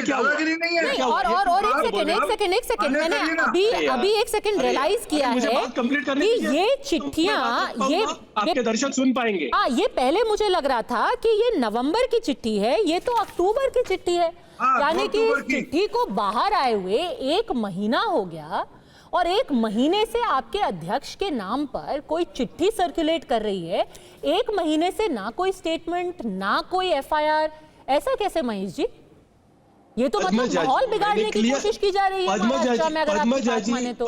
दादागिरी नहीं है। और एक सेकंड मैंने अभी एक सेकंड रियलाइज किया है कि ये चिट्ठियां ये आपके दर्शक सुन पाएंगे। हाँ, ये पहले मुझे लग रहा था कि ये नवंबर की चिट्ठी है, ये तो अक्टूबर की चिट्ठी है। यानी कि इस चिट्ठी को बाहर आए हुए 1 महीना हो गया और 1 महीने से आपके अध्यक्ष के नाम पर कोई चिट्ठी सर्कुलेट कर रही है। 1 महीने से ना कोई स्टेटमेंट, ना कोई एफआईआर, ऐसा कैसे महेश जी? ये तो मतलब माहौल बिगाड़ने की कोशिश की जा रही है महाराष्ट्र में, अगर आपकी बात माने तो।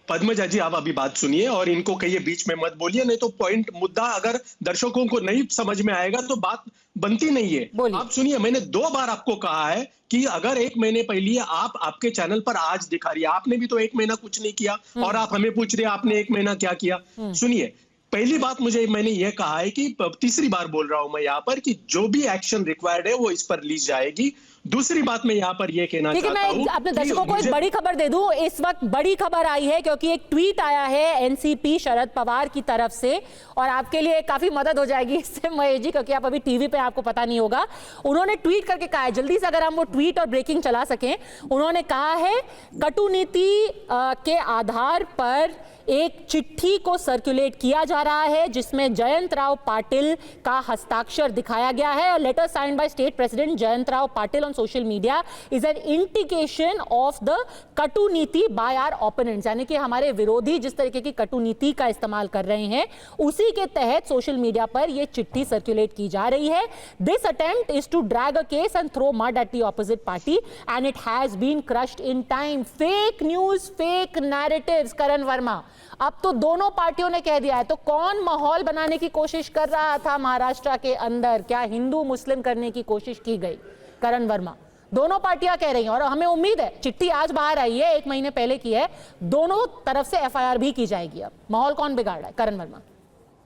पद्मजा जी आप अभी बात सुनिए और इनको कहिए बीच में मत बोलिए, नहीं तो पॉइंट मुद्दा अगर दर्शकों को नहीं समझ में आएगा तो बात बनती नहीं है। आप सुनिए, मैंने 2 बार आपको कहा है कि अगर 1 महीने पहले आप आपके चैनल पर आज दिखा रही है, आपने भी तो 1 महीना कुछ नहीं किया और आप हमें पूछ रहे आपने 1 महीना क्या किया। सुनिए, पहली बात मैंने यह कहा है कि तीसरी बार बोल रहा हूं मैं यहाँ पर कि जो भी एक्शन रिक्वायर्ड है वो इस पर ली जाएगी। दूसरी बात मैं यहाँ पर यह कहना चाहता हूं, मैं अपने दर्शकों को एक बड़ी खबर दे दूं। इस वक्त बड़ी खबर आई है क्योंकि एक ट्वीट आया है एनसीपी शरद पवार की तरफ से और आपके लिए काफी मदद हो जाएगी इससे महेश जी, क्योंकि आप अभी टीवी पे आपको पता नहीं होगा। उन्होंने ट्वीट करके कहा है, जल्दी से अगर हम वो ट्वीट और ब्रेकिंग चला सकें। उन्होंने कहा है कटुनीति के आधार पर एक चिट्ठी को सर्कुलेट किया जा रहा है जिसमें जयंत राव पाटिल का हस्ताक्षर दिखाया गया है और letter signed by state president Jayant Rao Patil on social media is an indication of the कटुनीति बाय आवर ओपोनेंट्स। यानी कि हमारे विरोधी जिस तरीके की कटुनीति का इस्तेमाल कर रहे हैं उसी के तहत सोशल मीडिया पर यह चिट्ठी सर्कुलेट की जा रही है। This attempt is to drag a case and throw mud at the opposite party and it has been crushed in time. Fake news, fake narratives. Karan Verma, अब तो दोनों पार्टियों ने कह दिया है, तो कौन माहौल बनाने की कोशिश कर रहा था महाराष्ट्र के अंदर? क्या हिंदू मुस्लिम करने की कोशिश की गई? करण वर्मा, दोनों पार्टियां कह रही हैं और हमें उम्मीद है, चिट्ठी आज बाहर आई है, 1 महीने पहले की है, दोनों तरफ से एफआईआर भी की जाएगी। अब माहौल कौन बिगाड़ रहा है? करण वर्मा।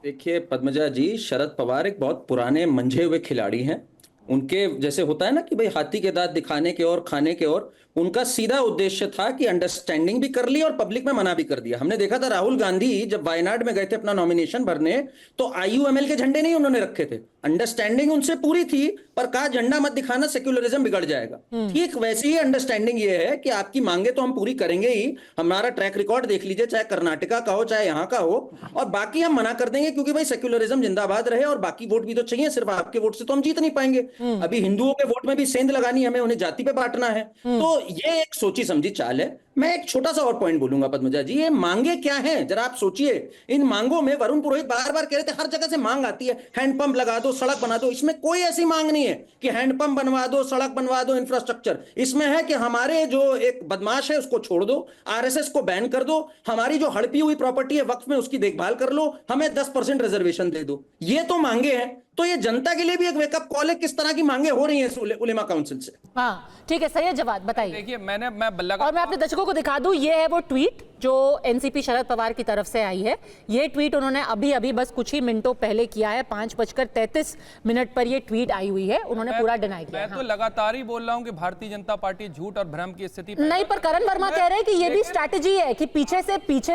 देखिए पद्मजा जी, शरद पवार एक बहुत पुराने मंझे हुए खिलाड़ी हैं। उनके जैसे होता है ना कि भाई हाथी के दांत दिखाने के और खाने के, और उनका सीधा उद्देश्य था कि अंडरस्टैंडिंग भी कर ली और पब्लिक में मना भी कर दिया। हमने देखा था राहुल गांधी जब वायनाड में गए थे अपना नॉमिनेशन भरने, तो आईयूएमएल के झंडे नहीं उन्होंने रखे थे। अंडरस्टैंडिंग उनसे पूरी थी, पर कहा झंडा मत दिखाना, सेक्युलरिज्म बिगड़ जाएगा। ठीक वैसी ही अंडरस्टैंडिंग ये है कि आपकी मांगे तो हम पूरी करेंगे ही, हमारा ट्रैक रिकॉर्ड देख लीजिए, चाहे कर्नाटका का हो चाहे यहाँ का हो, और बाकी हम मना कर देंगे क्योंकि भाई सेक्युलरिज्म जिंदाबाद रहे और बाकी वोट भी तो चाहिए, सिर्फ आपके वोट से तो हम जीत नहीं पाएंगे। अभी हिंदुओं के वोट में भी सेंध लगानी, हमें उन्हें जाति पे बांटना है। तो ये एक सोची समझी चाल है। मैं एक छोटा सा और पॉइंट बोलूंगा पद्मजा जी, ये मांगे क्या हैं जरा आप सोचिए। इन मांगों में वरुण पुरोहित बार बार कह रहे थे हर जगह से मांग आती है, हैंडपंप लगा दो, सड़क बना दो। इसमें कोई ऐसी मांग नहीं है कि हैंडपंप बनवा दो, सड़क बनवा दो, इंफ्रास्ट्रक्चर। इसमें है कि हमारे जो एक बदमाश है उसको छोड़ दो, आरएसएस को बैन कर दो, हमारी जो हड़पी हुई प्रॉपर्टी है वक्फ में उसकी देखभाल कर लो, हमें 10% रिजर्वेशन दे दो। ये तो मांगे हैं। तो ये जनता के लिए भी एक वेकअप कॉल है किस तरह की मांगे हो रही हैं उलेमा काउंसिल से। हाँ ठीक है, सही जवाब बताइए। देखिए मैं और मैं अपने दर्शकों को दिखा दूं, ये है वो ट्वीट जो एनसीपी शरद पवार की तरफ से आई है। ये ट्वीट उन्होंने अभी बस कुछ ही मिनटों पहले किया है, 5:33 पर ये ट्वीट आई हुई है। उन्होंने पूरा डिनाई किया। मैं तो लगातार ही बोल रहा हूं कि भारतीय जनता पार्टी झूठ और भ्रम की स्थिति नहीं, पर करण वर्मा कह रहे हैं कि ये भी स्ट्रैटेजी है कि पीछे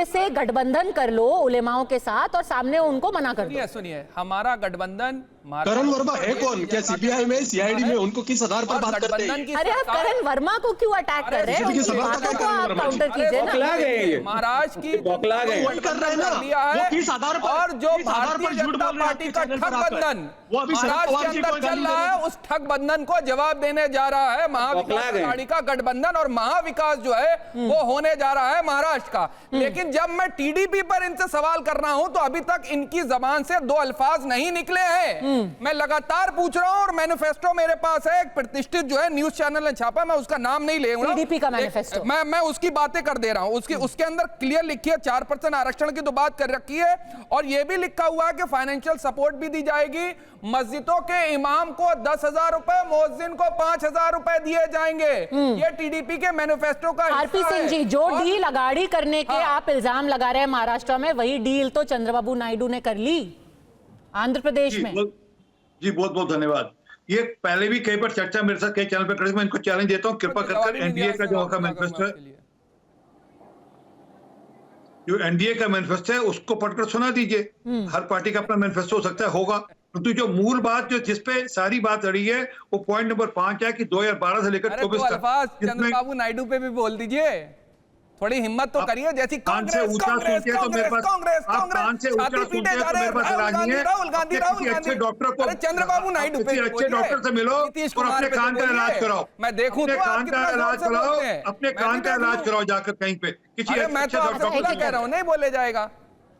से गठबंधन कर लो उलेमाओं के साथ और सामने उनको मना कर दो। सुनिए, हमारा गठबंधन करण वर्मा है कौन? क्या सीबीआई में, सीआईडी में, उनको किस आधार पर बात करते हैं? अरे आप करण वर्मा को क्यों अटैक कर रहे हैं? आप काउंटर कीजिए ना। महाराष्ट्र की बौखला गए और जो भारतीय जनता पार्टी का ठगबंधन महाराष्ट्र के अंदर चल रहा है, उस ठगबंधन को जवाब देने जा रहा है महाविकास अघाड़ी का गठबंधन, और महाविकास जो है वो होने जा रहा है महाराष्ट्र का। लेकिन जब मैं टीडीपी पर इनसे सवाल कर रहा हूं तो अभी तक इनकी जबान से 2 अल्फाज नहीं निकले हैं। मैं लगातार पूछ रहा हूं और मैनिफेस्टो मेरे पास है, एक प्रतिष्ठित जो है न्यूज चैनल ने छापा, मैं उसका नाम नहीं लेऊंगा, टीडीपी का मैनिफेस्टो, मैं उसकी बातें कर दे रहा हूं। उसके अंदर क्लियर लिखी है, 4% आरक्षण की तो बात कर रखी है, और यह भी लिखा हुआ है कि फाइनेंशियल सपोर्ट भी दी जाएगी। मस्जिदों के इमाम को 10,000 रुपए, मुअज्जिन को 5,000 रुपए दिए जाएंगे। ये टीडीपी के मैनिफेस्टो का आरपी सिंह जी, जो डील अगाड़ी करने के आप इल्जाम लगा रहे हैं महाराष्ट्र में, वही डील तो चंद्रबाबू नायडू ने कर ली आंध्र प्रदेश में। जी बहुत बहुत धन्यवाद। ये पहले भी कई बार चर्चा मेरे साथ कई चैनल पर करी, मैं इनको चैलेंज देता हूं, कृपा कर एनडीए का जो मैनिफेस्टो है, जो एनडीए का मैनिफेस्टो है उसको पढ़कर सुना दीजिए। हर पार्टी का अपना मैनिफेस्टो हो सकता है, होगा, तो जो मूल बात जो जिसपे सारी बात रही है वो पॉइंट नंबर 5 है कि 2012 से लेकर 24 तक अल्फाज चंद्रबाबू नायडू पे भी बोल दीजिए, थोड़ी हिम्मत तो करिए। जैसी कांग्रेस कांग्रेस कांग्रेस कांग्रेस कांग्रेस छाती पीटे जा रहे हैं राहुल गांधी अच्छे डॉक्टर को, अरे चंद्रबाबू नायडू पे अच्छे डॉक्टर से मिलो और अपने कान का इलाज कराओ। मैं देखूं तो कान का इलाज कराओ, अपने कान का इलाज कराओ जाकर कहीं पे किसी मैं तो आपसे कह रहा हूं नहीं बोले जाएगा।